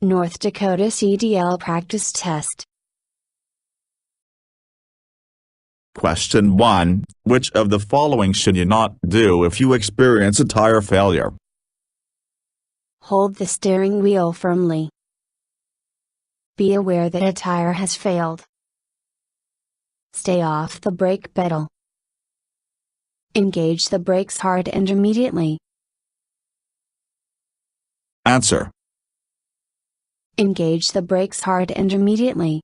North Dakota CDL practice test. Question 1. Which of the following should you not do if you experience a tire failure? Hold the steering wheel firmly. Be aware that a tire has failed. Stay off the brake pedal. Engage the brakes hard and immediately. Answer. Engage the brakes hard and immediately.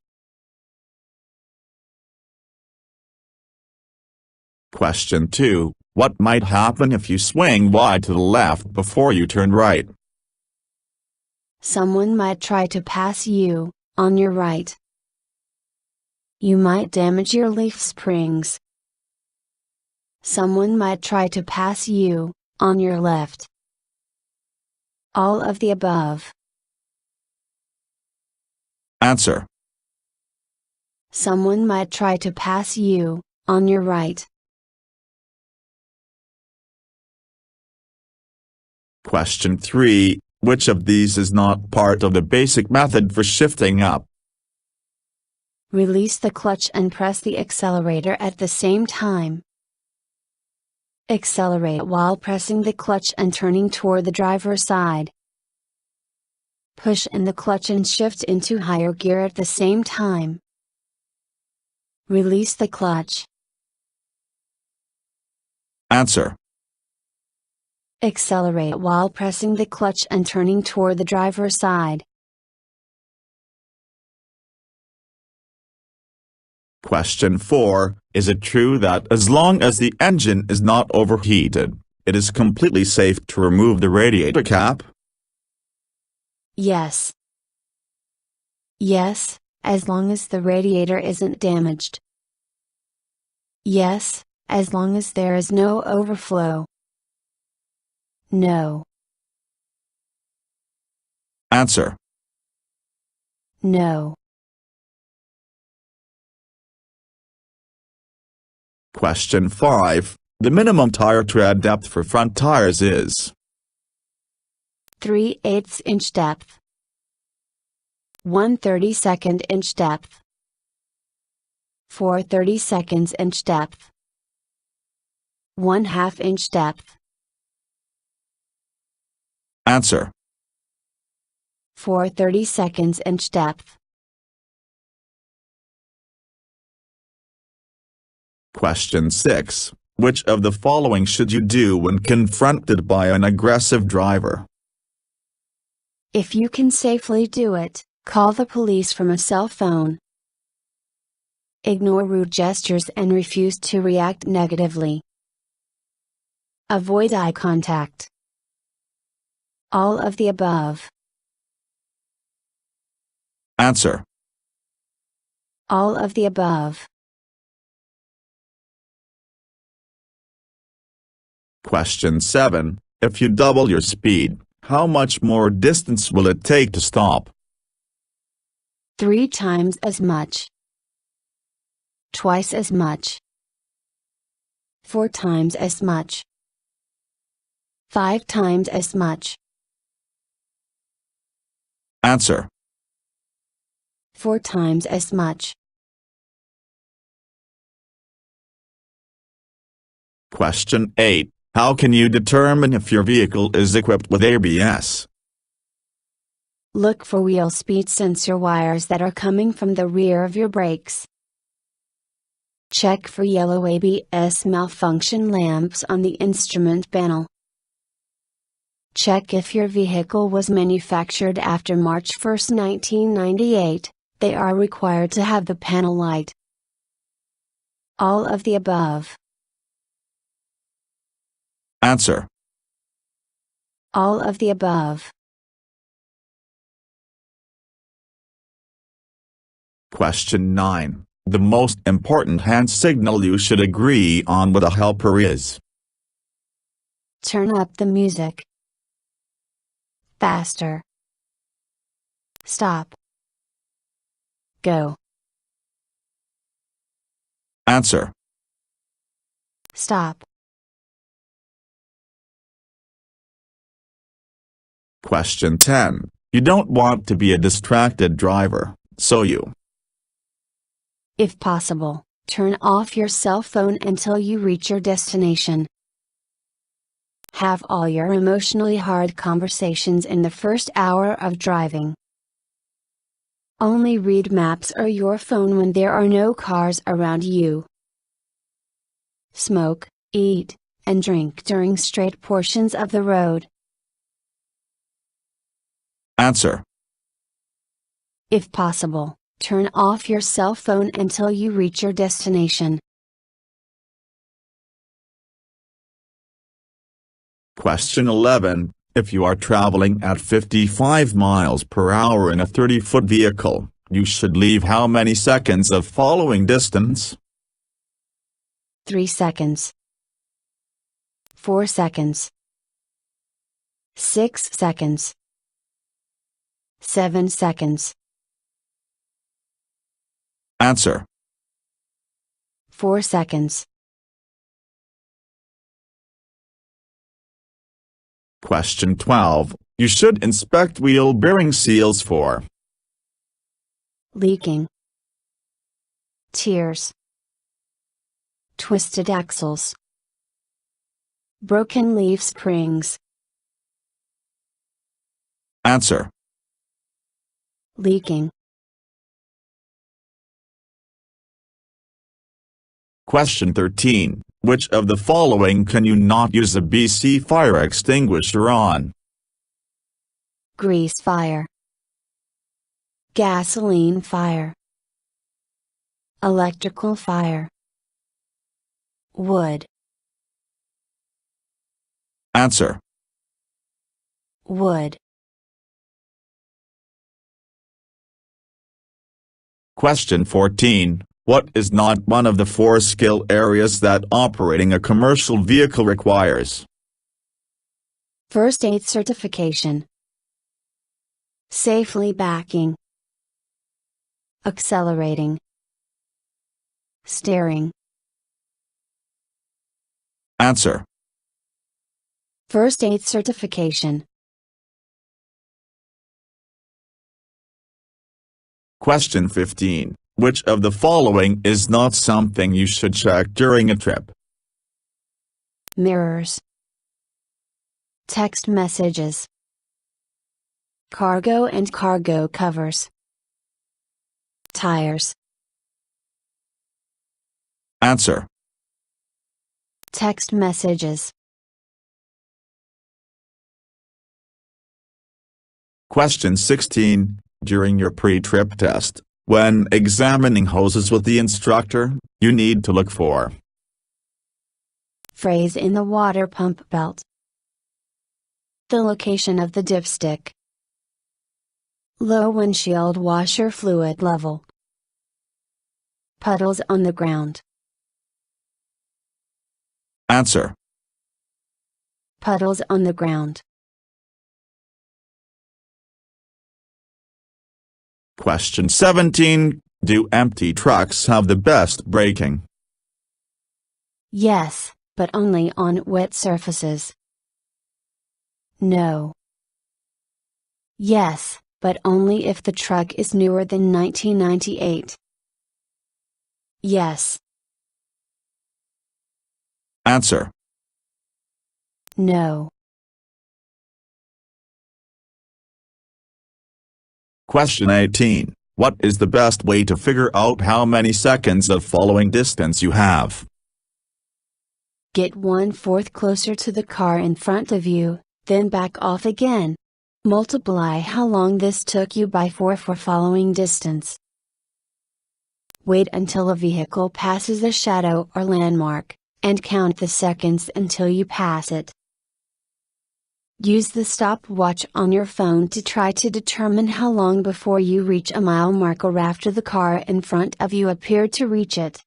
Question 2. What might happen if you swing wide to the left before you turn right? Someone might try to pass you, on your right. You might damage your leaf springs. Someone might try to pass you, on your left. All of the above. Answer. Someone might try to pass you, on your right. Question 3. Which of these is not part of the basic method for shifting up? Release the clutch and press the accelerator at the same time. Accelerate while pressing the clutch and turning toward the driver's side. Push in the clutch and shift into higher gear at the same time. Release the clutch. Answer. Accelerate while pressing the clutch and turning toward the driver's side. Question 4. Is it true that as long as the engine is not overheated, it is completely safe to remove the radiator cap? Yes. Yes, as long as the radiator isn't damaged. Yes, as long as there is no overflow. No. Answer. No. Question 5. The minimum tire tread depth for front tires is 3/8 inch depth. 1/32 inch depth. 4/32 inch depth. 1/2 inch depth. Answer. 4/32 inch depth. Question 6. Which of the following should you do when confronted by an aggressive driver? If you can safely do it, call the police from a cell phone. Ignore rude gestures and refuse to react negatively. Avoid eye contact. All of the above. Answer. All of the above. Question 7. If you double your speed, how much more distance will it take to stop? 3 times as much. Twice as much. 4 times as much. 5 times as much. Answer. 4 times as much. Question 8. How can you determine if your vehicle is equipped with ABS? Look for wheel speed sensor wires that are coming from the rear of your brakes. Check for yellow ABS malfunction lamps on the instrument panel. Check if your vehicle was manufactured after March 1, 1998, they are required to have the panel light. All of the above. Answer. All of the above. Question 9. The most important hand signal you should agree on with a helper is. Turn up the music. Faster. Stop. Go. Answer. Stop. Question 10. You don't want to be a distracted driver, so you, if possible, turn off your cell phone until you reach your destination. Have all your emotionally hard conversations in the first hour of driving. Only read maps or your phone when there are no cars around you. Smoke, eat, and drink during straight portions of the road. Answer. If possible, turn off your cell phone until you reach your destination. Question 11. If you are traveling at 55 miles per hour in a 30-foot vehicle, you should leave how many seconds of following distance? 3 seconds. 4 seconds. 6 seconds. 7 seconds. Answer. 4 seconds. Question 12. You should inspect wheel bearing seals for Leaking. Tears. Twisted axles. Broken leaf springs. Answer. Leaking. Question 13. Which of the following can you not use a BC fire extinguisher on? Grease fire. Gasoline fire. Electrical fire. Wood. Answer. Wood. Question 14. What is not one of the 4 skill areas that operating a commercial vehicle requires? First aid certification. Safely backing. Accelerating. Steering. Answer. First aid certification. Question 15. Which of the following is not something you should check during a trip? Mirrors. Text messages. Cargo and cargo covers. Tires. Answer. Text messages. Question 16. During your pre-trip test, when examining hoses with the instructor, you need to look for Phrase in the water pump belt. The location of the dipstick. Low windshield washer fluid level. Puddles on the ground. Answer. Puddles on the ground. Question 17. Do empty trucks have the best braking? Yes, but only on wet surfaces. No. Yes, but only if the truck is newer than 1998. Yes. Answer. No. Question 18. What is the best way to figure out how many seconds of following distance you have? Get 1/4 closer to the car in front of you, then back off again. Multiply how long this took you by 4 for following distance. Wait until a vehicle passes a shadow or landmark, and count the seconds until you pass it. Use the stopwatch on your phone to try to determine how long before you reach a mile mark or after the car in front of you appeared to reach it.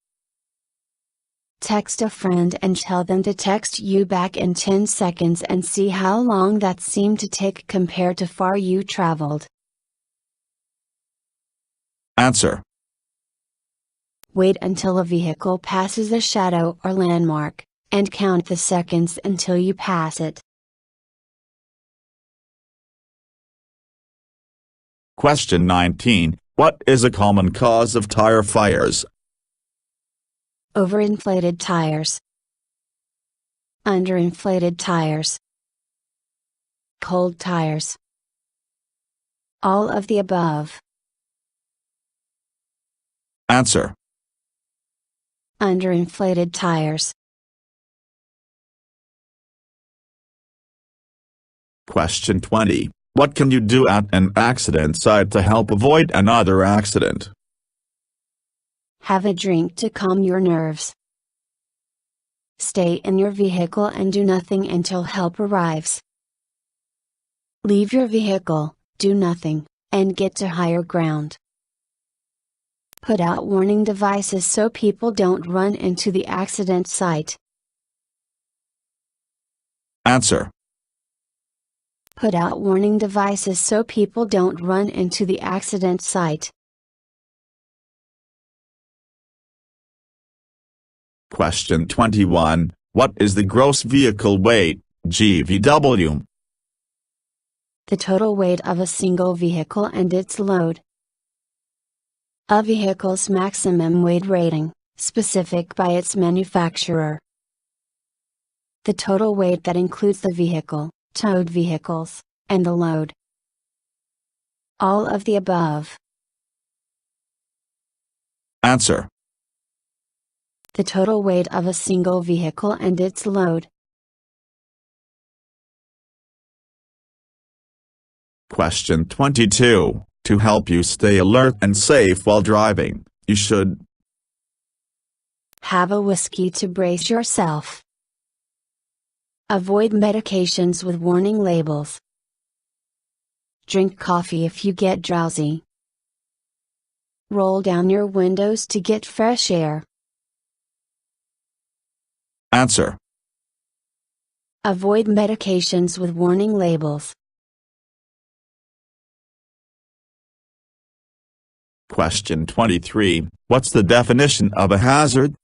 Text a friend and tell them to text you back in 10 seconds and see how long that seemed to take compared to far you traveled. Answer. Wait until a vehicle passes a shadow or landmark, and count the seconds until you pass it. Question 19. What is a common cause of tire fires? Overinflated tires. Underinflated tires. Cold tires. All of the above. Answer. Underinflated tires. Question 20. What can you do at an accident site to help avoid another accident? Have a drink to calm your nerves. Stay in your vehicle and do nothing until help arrives. Leave your vehicle, do nothing, and get to higher ground. Put out warning devices so people don't run into the accident site. Answer. Put out warning devices so people don't run into the accident site. Question 21. What is the gross vehicle weight, GVW? The total weight of a single vehicle and its load. A vehicle's maximum weight rating, specific by its manufacturer. The total weight that includes the vehicle, towed vehicles, and the load. All of the above. Answer. The total weight of a single vehicle and its load. Question 22. To help you stay alert and safe while driving, you should have a whiskey to brace yourself. Avoid medications with warning labels. Drink coffee if you get drowsy. Roll down your windows to get fresh air. Answer. Avoid medications with warning labels. Question 23. What's the definition of a hazard?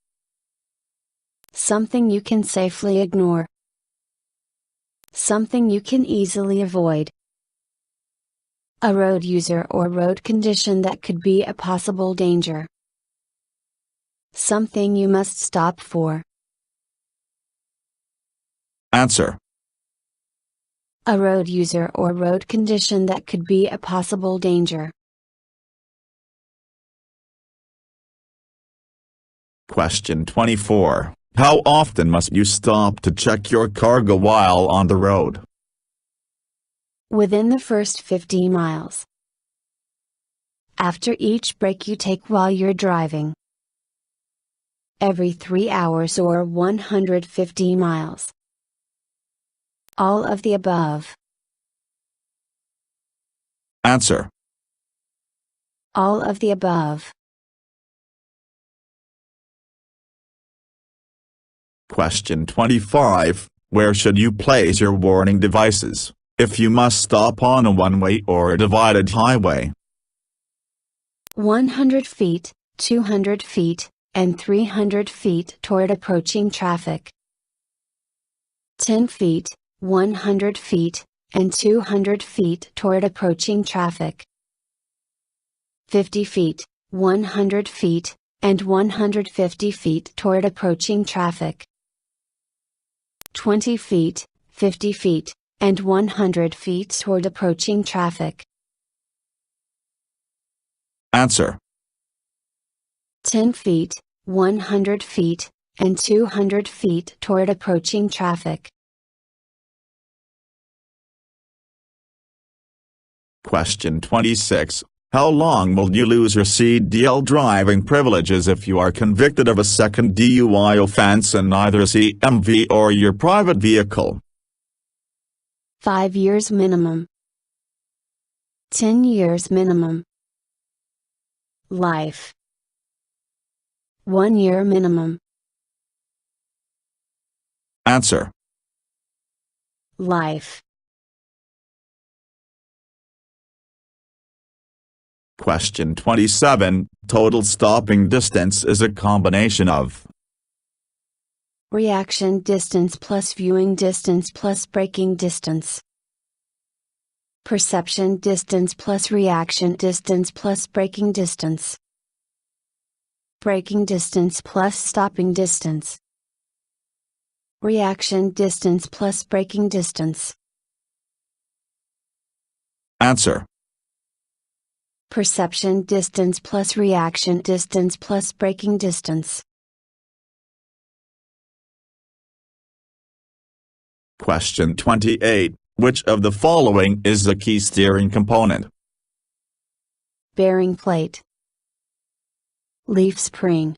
Something you can safely ignore. Something you can easily avoid. A road user or road condition that could be a possible danger. Something you must stop for. Answer. A road user or road condition that could be a possible danger. Question 24. How often must you stop to check your cargo while on the road? Within the first 50 miles. After each break you take while you're driving. Every 3 hours or 150 miles. All of the above. Answer. All of the above. Question 25. Where should you place your warning devices, if you must stop on a one-way or a divided highway? 100 feet, 200 feet, and 300 feet toward approaching traffic. 10 feet, 100 feet, and 200 feet toward approaching traffic. 50 feet, 100 feet, and 150 feet toward approaching traffic. 20 feet, 50 feet, and 100 feet toward approaching traffic. Answer. 10 feet, 100 feet, and 200 feet toward approaching traffic. Question 26. How long will you lose your CDL driving privileges if you are convicted of a second DUI offense in either CMV or your private vehicle? 5 years minimum. 10 years minimum. Life. 1 year minimum. Answer. Life. Question 27. Total stopping distance is a combination of reaction distance plus viewing distance plus braking distance. Perception distance plus reaction distance plus braking distance. Braking distance plus stopping distance. Reaction distance plus braking distance. Answer. Perception distance plus reaction distance plus braking distance. Question 28. Which of the following is the key steering component? Bearing plate. Leaf spring.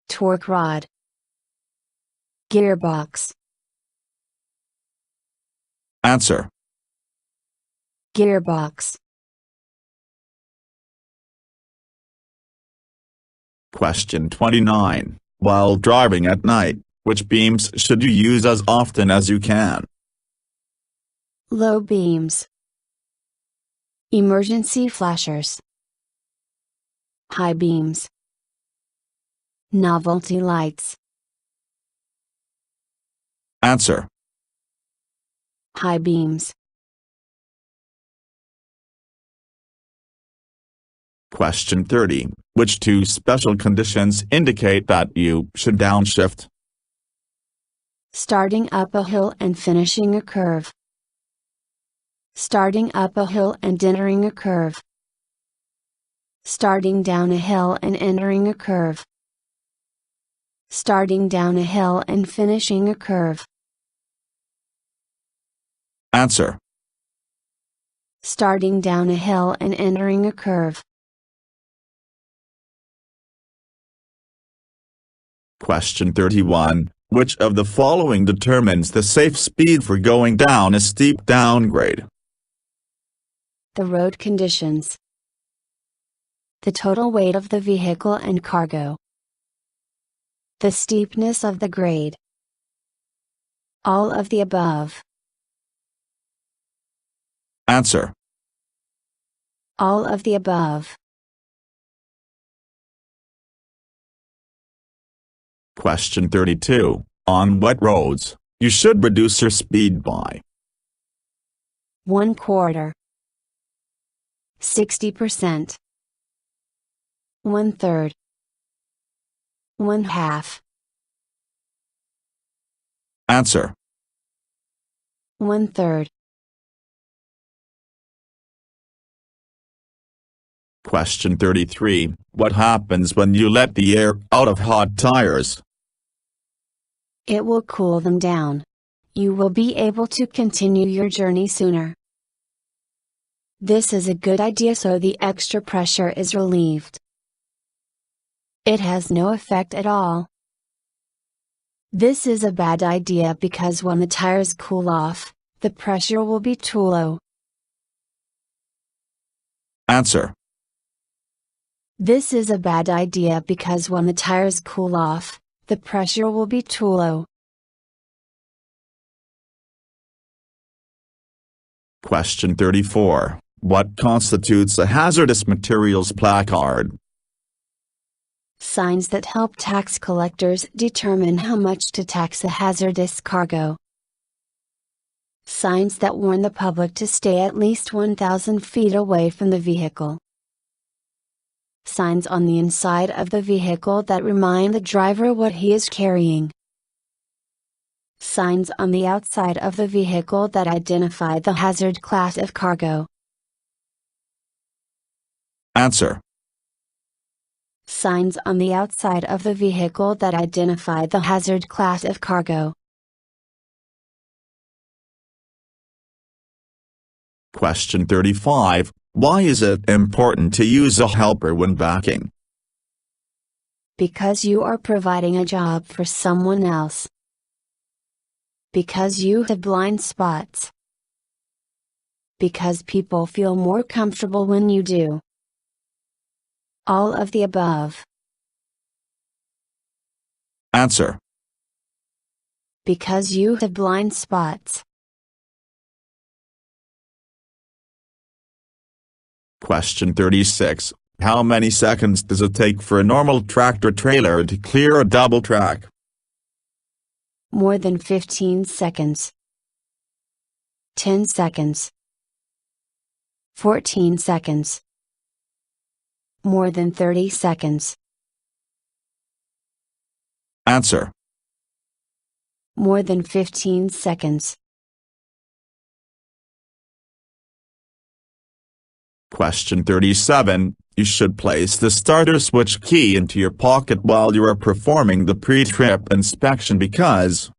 Torque rod. Gearbox. Answer. Gearbox. Question 29. While driving at night, which beams should you use as often as you can? Low beams. Emergency flashers. High beams. Novelty lights. Answer. High beams. Question 30. Which two special conditions indicate that you should downshift? Starting up a hill and finishing a curve. Starting up a hill and entering a curve. Starting down a hill and entering a curve. Starting down a hill and finishing a curve. Answer. Starting down a hill and entering a curve. Question 31. Which of the following determines the safe speed for going down a steep downgrade? The road conditions. The total weight of the vehicle and cargo. The steepness of the grade. All of the above. Answer. All of the above. Question 32. On what roads you should reduce your speed by? 1/4. 60%. 1/3. 1/2. Answer. 1/3. Question 33. What happens when you let the air out of hot tires? It will cool them down. You will be able to continue your journey sooner. This is a good idea so the extra pressure is relieved. It has no effect at all. This is a bad idea because when the tires cool off, the pressure will be too low. Answer. This is a bad idea because when the tires cool off, the pressure will be too low. Question 34. What constitutes a hazardous materials placard? Signs that help tax collectors determine how much to tax a hazardous cargo. Signs that warn the public to stay at least 1,000 feet away from the vehicle. Signs on the inside of the vehicle that remind the driver what he is carrying. Signs on the outside of the vehicle that identify the hazard class of cargo. Answer. Signs on the outside of the vehicle that identify the hazard class of cargo. Question 35. Why is it important to use a helper when backing? Because you are providing a job for someone else. Because you have blind spots. Because people feel more comfortable when you do. All of the above. Answer. Because you have blind spots. Question 36. How many seconds does it take for a normal tractor-trailer to clear a double track? More than 15 seconds. 10 seconds. 14 seconds. More than 30 seconds. Answer. More than 15 seconds. Question 37. You should place the starter switch key into your pocket while you are performing the pre-trip inspection because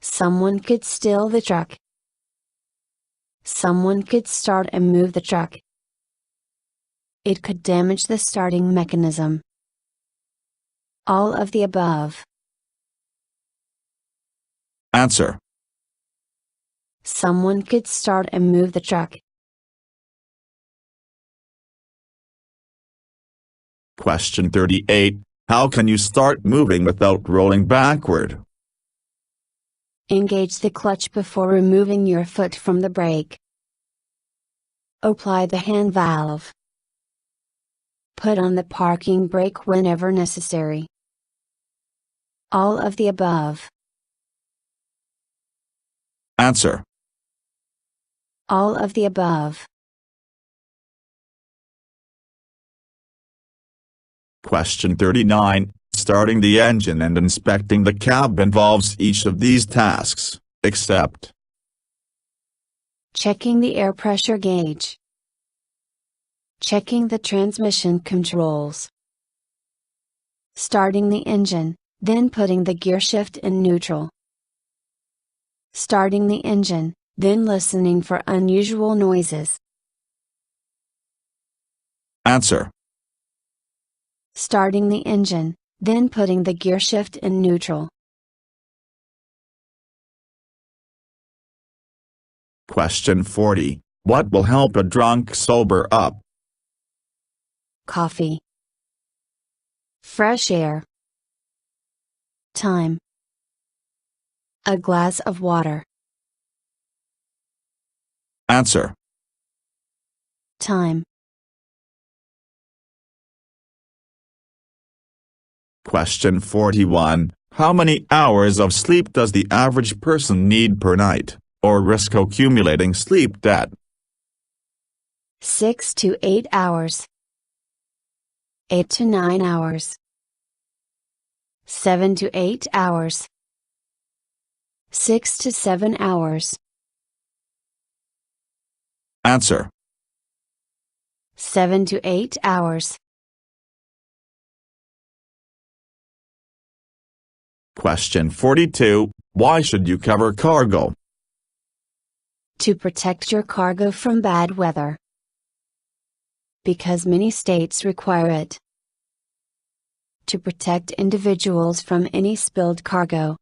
someone could steal the truck. Someone could start and move the truck. It could damage the starting mechanism. All of the above. Answer. Someone could start and move the truck. Question 38. How can you start moving without rolling backward? Engage the clutch before removing your foot from the brake. Apply the hand valve. Put on the parking brake whenever necessary. All of the above. Answer. All of the above. Question 39. Starting the engine and inspecting the cab involves each of these tasks, except checking the air pressure gauge. Checking the transmission controls. Starting the engine, then putting the gear shift in neutral. Starting the engine, then listening for unusual noises. Answer. Starting the engine, then putting the gear shift in neutral. Question 40. What will help a drunk sober up? Coffee. Fresh air. Time. A glass of water. Answer. Time. Question 41. How many hours of sleep does the average person need per night, or risk accumulating sleep debt? 6 to 8 hours. 8 to 9 hours. 7 to 8 hours. 6 to 7 hours. Answer. 7 to 8 hours. Question 42. Why should you cover cargo? To protect your cargo from bad weather. Because many states require it. To protect individuals from any spilled cargo.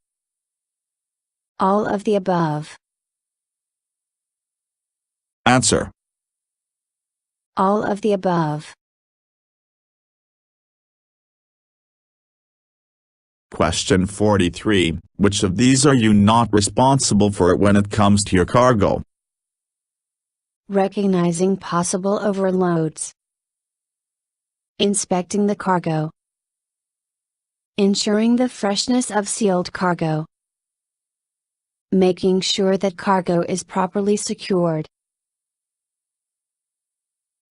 All of the above. Answer. All of the above. Question 43. Which of these are you not responsible for when it comes to your cargo? Recognizing possible overloads. Inspecting the cargo. Ensuring the freshness of sealed cargo. Making sure that cargo is properly secured.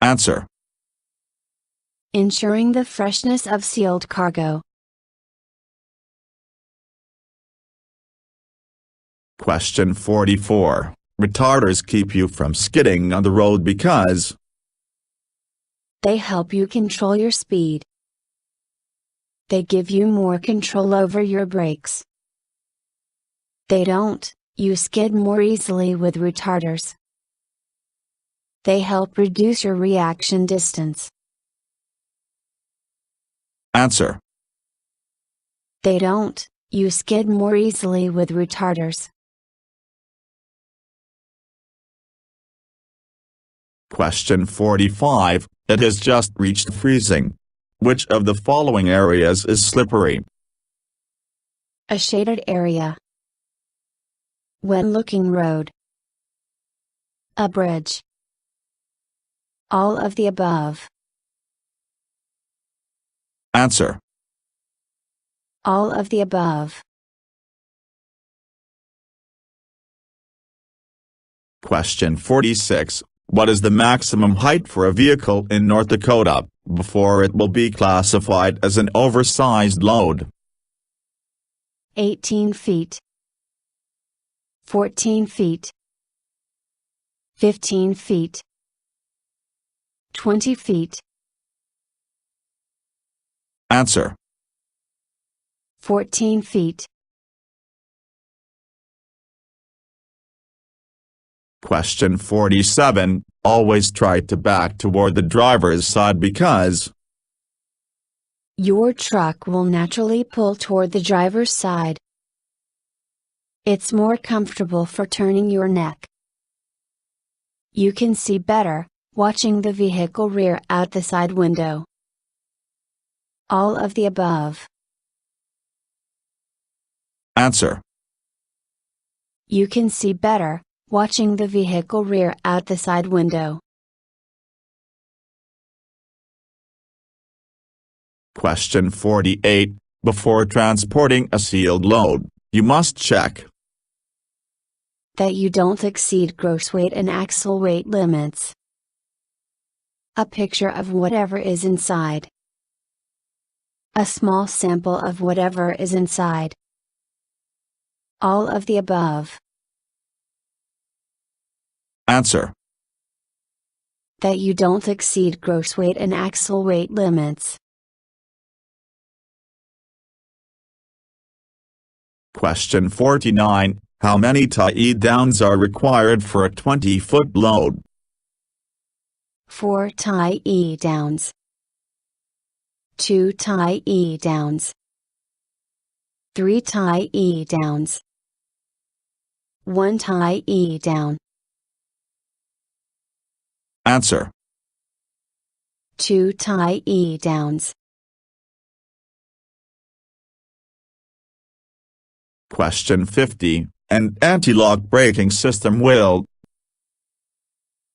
Answer. Ensuring the freshness of sealed cargo. Question 44. Retarders keep you from skidding on the road because they help you control your speed. They give you more control over your brakes. They don't, you skid more easily with retarders. They help reduce your reaction distance. Answer. They don't, you skid more easily with retarders. Question 45. It has just reached freezing. Which of the following areas is slippery? A shaded area. Wet-looking road. A bridge. All of the above. Answer. All of the above. Question 46. What is the maximum height for a vehicle in North Dakota, before it will be classified as an oversized load? 18 feet, 14 feet, 15 feet, 20 feet. Answer: 14 feet. Question 47. Always try to back toward the driver's side because your truck will naturally pull toward the driver's side. It's more comfortable for turning your neck. You can see better, watching the vehicle rear out the side window. All of the above. Answer: You can see better, watching the vehicle rear out the side window. Question 48. Before transporting a sealed load, you must check that you don't exceed gross weight and axle weight limits. A picture of whatever is inside. A small sample of whatever is inside. All of the above. Answer: that you don't exceed gross weight and axle weight limits. Question 49. How many tie-downs are required for a 20-foot load? 4 tie-downs. 2 tie-downs. 3 tie-downs. 1 tie-down. Answer: 2 tie-downs. Question 50. An anti-lock braking system will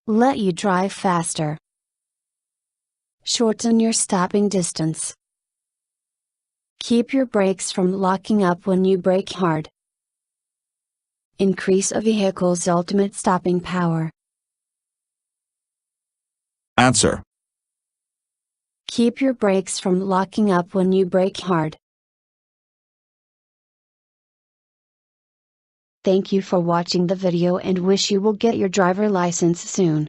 let you drive faster. Shorten your stopping distance. Keep your brakes from locking up when you brake hard. Increase a vehicle's ultimate stopping power. Answer: keep your brakes from locking up when you brake hard. Thank you for watching the video and wish you will get your driver license soon.